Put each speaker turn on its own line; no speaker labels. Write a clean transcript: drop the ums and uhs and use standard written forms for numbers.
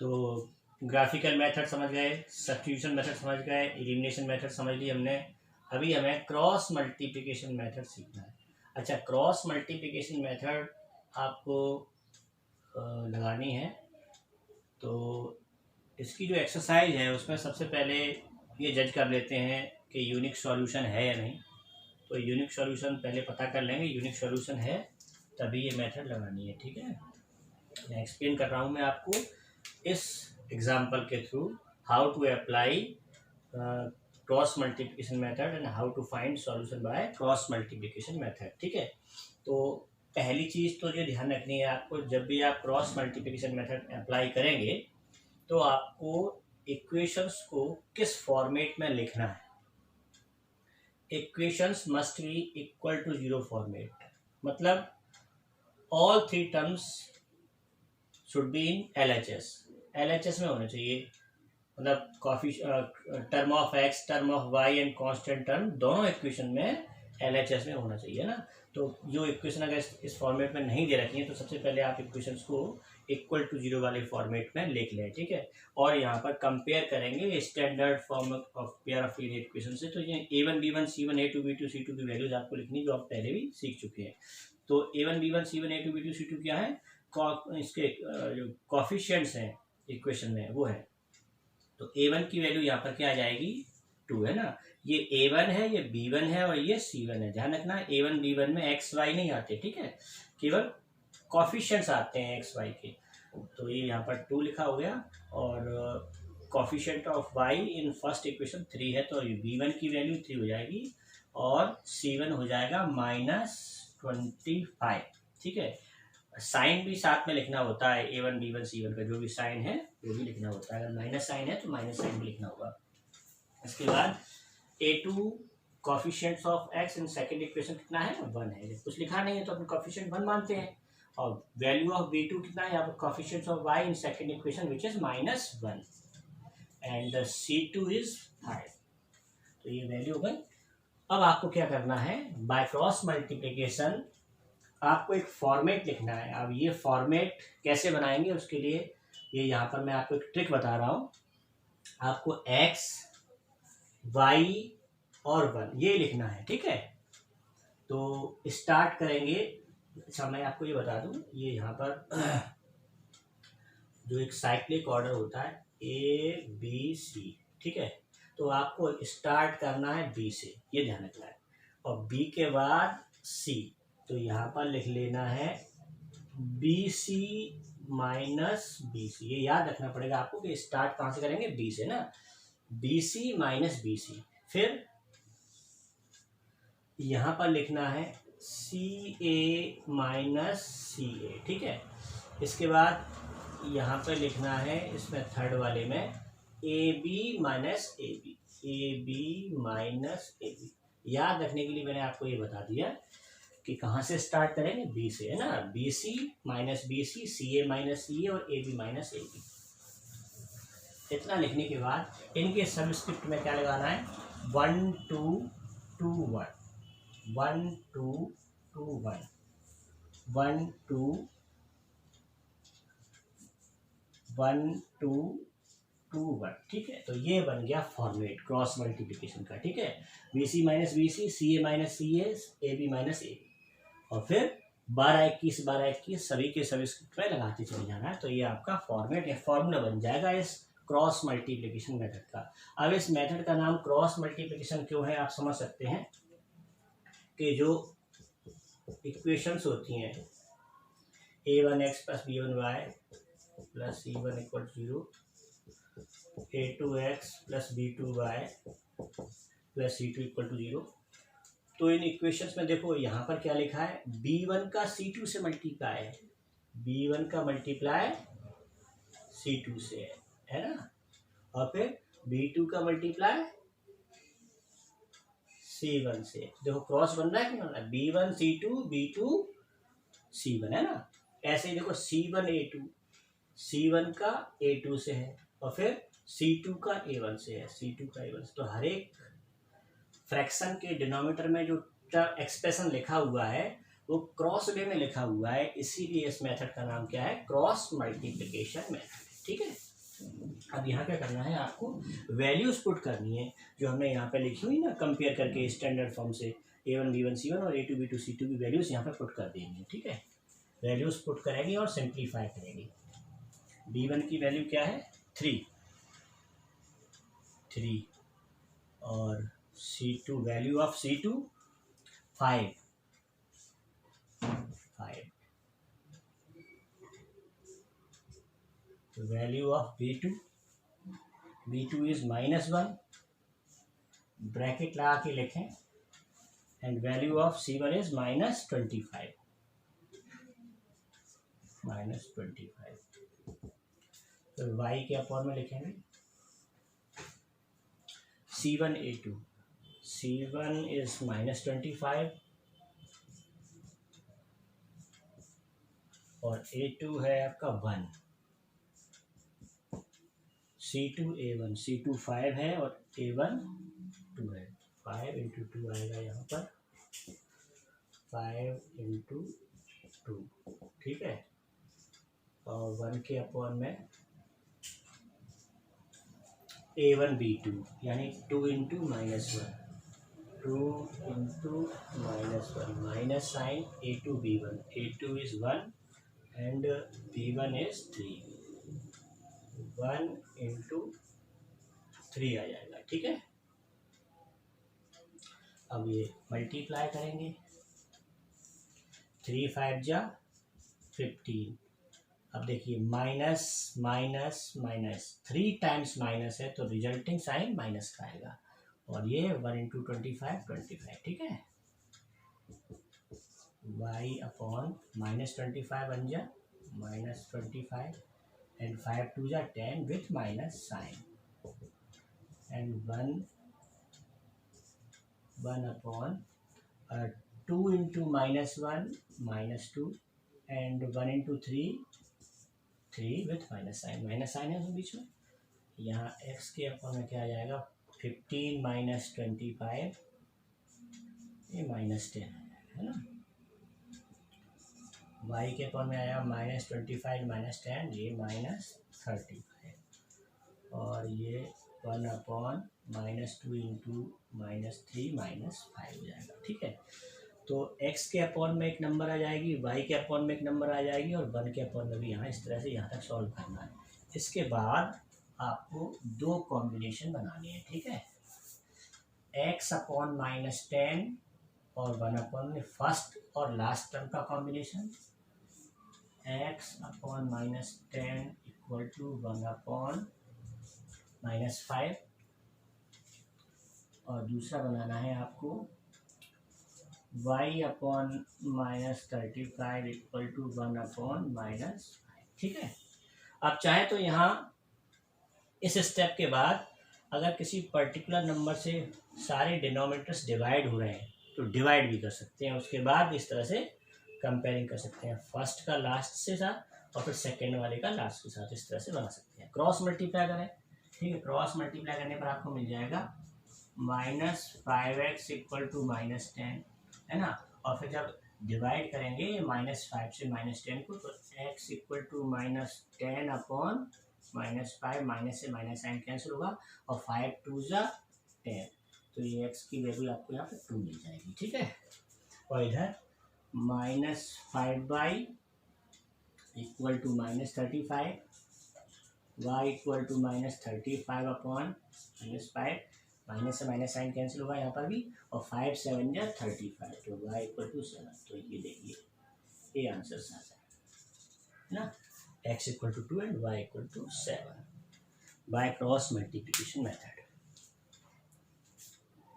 तो graphical method समझ गए, सब्स्टिट्यूशन मेथड समझ गए, एलिमिनेशन मेथड समझ लिए हमने। अभी हमें क्रॉस मल्टीप्लिकेशन मेथड सीखना है। अच्छा, क्रॉस मल्टीप्लिकेशन मेथड आपको लगानी है। तो इसकी जो एक्सरसाइज है उसमें सबसे पहले ये जज कर लेते हैं कि यूनिक सॉल्यूशन है या नहीं। तो यूनिक सॉल्यूशन पहले पता कर लेंगे, यूनिक सॉल्यूशन है तभी ये मेथड लगानी है। ठीक है, मैं एक्सप्लेन कर रहा हूँ मैं आपको इस एग्जाम्पल के through how to apply cross multiplication method and how to find solution by cross multiplication method. ठीक है, तो पहली चीज़ तो ये ध्यान रखनी है आपको, जब भी आप क्रॉस मल्टीप्लिकेशन मेथड अप्लाई करेंगे तो आपको इक्वेशंस को किस फॉर्मेट में लिखना है। Equations must be equal to zero format, मतलब all three terms should be in LHS। LHS में होना चाहिए, मतलब कॉफी term of x, term of y and constant term दोनों इक्वेशन में LHS में होना चाहिए ना। तो जो इक्वेशन अगर इस फॉर्मेट में नहीं दे रखी है तो सबसे पहले आप इक्वेशंस को इक्वल टू जीरो वाले फॉर्मेट में लिख लें। ठीक है, और यहाँ पर कंपेयर करेंगे standard form of pair of linear equation से। तो ये A1 B1 C1 A2 B2 C2 की वैल्यूज आपको लिखनी जो आप पहले भी सीख चुके हैं। तो A1 B1 C1 A2 B2 C2 क्या है, इसके जो कॉफिशिएंट्स हैं इक्वेशन में वो है। तो A1 की वैल्यू यहाँ पर क्या आ जाएगी, 2 है ना। ये A1 है, ये B1 है और ये C1 है। ध्यान रखना A1 B1 में एक्स वाई नहीं आते, ठीक है, केवल कॉफिशिएंट्स आते हैं एक्स वाई के। तो ये यहाँ पर 2 लिखा हो गया और coefficient of y in first equation 3 है, तो B1 की वैल्यू 3 हो जाएगी और C1 हो जाएगा -25। ठीक है, साइन भी साथ में लिखना होता है, A1 B1 C1 का जो भी साइन है वो भी लिखना होता है। अगर माइनस साइन है तो माइनस साइन भी लिखना होगा। इसके बाद A2 coefficients of x in second equation कितना है, 1 है। कुछ लिखा नहीं है तो अपन कॉफिशिएंट 1 मानते हैं। और वैल्यू ऑफ B2 कितना है, यहाँ पर coefficients of y in second equation which is -1 and C2 is 5। तो ये वैल्यू हो गई। अब आपको क्या करना है, बाय क्रॉस मल्टीप्लिकेशन आपको एक फॉर्मेट लिखना है। अब ये फॉर्मेट कैसे बनाएंगे उसके लिए ये यहाँ पर मैं आपको एक ट्रिक बता रहा हूँ। आपको x, y और 1 ये लिखना है। ठीक है, तो स्टार्ट करेंगे। अच्छा, मैं आपको ये बता दूँ, ये यहाँ पर जो एक साइक्लिक ऑर्डर होता है ABC, ठीक है, तो आपको स्टार्ट करना है B से, ये ध्यान रखना है, और B के बाद C। तो यहाँ पर लिख लेना है BC माइनस BC। ये याद रखना पड़ेगा आपको कि स्टार्ट कहाँ से करेंगे, B से ना, BC माइनस BC। फिर यहाँ पर लिखना है CA माइनस CA। ठीक है, इसके बाद यहाँ पर लिखना है इसमें थर्ड वाले में AB minus AB, AB minus AB। याद रखने के लिए मैंने आपको ये बता दिया कि कहाँ से स्टार्ट करेंगे, B से, है ना। BC minus BC, CA minus CA और AB माइनस AB। इतना लिखने के बाद इनके सबस्क्रिप्ट में क्या लगाना है, 1 2 2 1, 1 2 2 1, 1 2 1 2 2 1। ठीक है, तो ये बन गया फॉर्मेट क्रॉस मल्टीप्लिकेशन का। ठीक है, BC minus BC, CA minus CA, AB minus AB, और फिर 12 21 12 21 सभी के सभी स्क्रिप्ट में लगाते चले जाना है। तो ये आपका फॉर्मेट या फॉर्मूला बन जाएगा इस क्रॉस मल्टीप्लिकेशन मेथड का। अब इस मेथड का नाम क्रॉस मल्टीप्लिकेशन क्यों है, आप समझ सकते हैं कि जो इक्वेशंस होती हैं A1x plus B1y plus C1 equal to 0, A2x plus B2y plus C2 equal to 0। तो इन इक्वेशंस में देखो यहाँ पर क्या लिखा है, B1 का C2 से मल्टीप्लाई है, B1 का मल्टीप्लाई C2 से है ना, और फिर B2 का मल्टीप्लाई C1 से। देखो क्रॉस बन रहा है कि बन रहा है, B1 C2 B2 C1, है ना। ऐसे ही देखो C1 A2, C1 का A2 से है और फिर C2 का A1 से है, C2 का A1 से। तो हर एक फ्रैक्शन के डिनोमिनेटर में जो एक्सप्रेशन लिखा हुआ है वो क्रॉस वे में लिखा हुआ है, इसीलिए इस मेथड का नाम क्या है, क्रॉस मल्टीप्लिकेशन मेथड। ठीक है। अब यहाँ क्या करना है आपको, वैल्यूज पुट करनी है जो हमने यहाँ पे लिखी हुई ना, कंपेयर करके स्टैंडर्ड फॉर्म से A1 B1 C1 और A2 B2 C2 की वैल्यूज यहाँ पे पुट कर देंगे, ठीक है। वैल्यूज पुट करेंगे और सिंप्लीफाई करेंगे। B1 की वैल्यू क्या है 3 और C2 value of C2 5 value of B2 is -1 bracket लगा के लिखें and value of C1 is -25 तो y के अपॉन में लिखेंगे C1 A2 C1 इज -25 और A2 है आपका 1, C2 A1 C2 5 है और A1 2 है। 5 × 2 आएगा यहाँ पर 5 × 2, ठीक है। और 1 के अपॉन में A1 B2 यानी 2 × -1 2 × -1 minus sign A2 B1 A2 is 1 and B1 is 3 1 × 3 आ जाएगा, ठीक है। अब ये मल्टीप्लाई करेंगे 3 5 जा 15। अब देखिए minus minus minus 3 times minus है तो रिजल्टिंग साइन माइनस का आएगा और ये 1 × 25 ठीक है। y अपॉन -25 बन जा -25 एंड 5 2 जा 10 with minus sign and 1 upon 2 × -1 -2 and 1 × 3 with minus sign है उसके बीच में। यहाँ x के अपॉन में क्या आ जाएगा 15 - 25 ये -10 है ना। y के अपॉन में आया -25 -10 ये -35 और ये 1 अपॉन -2 × -3 -5 हो जाएगा, ठीक है। तो x के अपॉन में एक नंबर आ जाएगी, y के अपॉन में एक नंबर आ जाएगी और 1 के अपॉन में भी यहाँ इस तरह से यहाँ तक सॉल्व करना है। इसके बाद आपको 2 कॉम्बिनेशन बनाने हैं, ठीक है। x अपॉन -10 और 1 अपॉन में फर्स्ट और लास्ट टर्म का combination x upon -10 equal to 1 upon -5 और दूसरा बनाना है आपको y upon -35 equal to 1 upon -5, ठीक है। आप चाहे तो यहाँ इस स्टेप के बाद अगर किसी पर्टिकुलर नंबर से सारे डिनोमिनेटर्स डिवाइड हो रहे हैं तो डिवाइड भी कर सकते हैं, उसके बाद इस तरह से कंपेयरिंग कर सकते हैं, फर्स्ट का लास्ट से साथ और फिर सेकेंड वाले का लास्ट के साथ, इस तरह से बना सकते हैं। क्रॉस मल्टीप्लाई करें, ठीक है। क्रॉस मल्टीप्लाई करने पर आपको मिल जाएगा -5x इक्वल टू -10 है ना। और फिर जब डिवाइड करेंगे -5 से -10 को तो x equal to -10 upon -5 minus से माइनस साइन कैंसिल होगा और 5 2 जा 10 तो ये x की वैल्यू आपको यहाँ पे 2 मिल जाएगी, ठीक है। और इधर -5y equal to -35 y equal to -35 upon -5 minus से माइनस साइन कैंसिल होगा यहाँ पर भी और 5 7 जा 35 तो y इक्वल टू 7। तो ये देखिए ये आंसर आ जाए ना, x equal to 2 and y equal to 7 by cross multiplication method.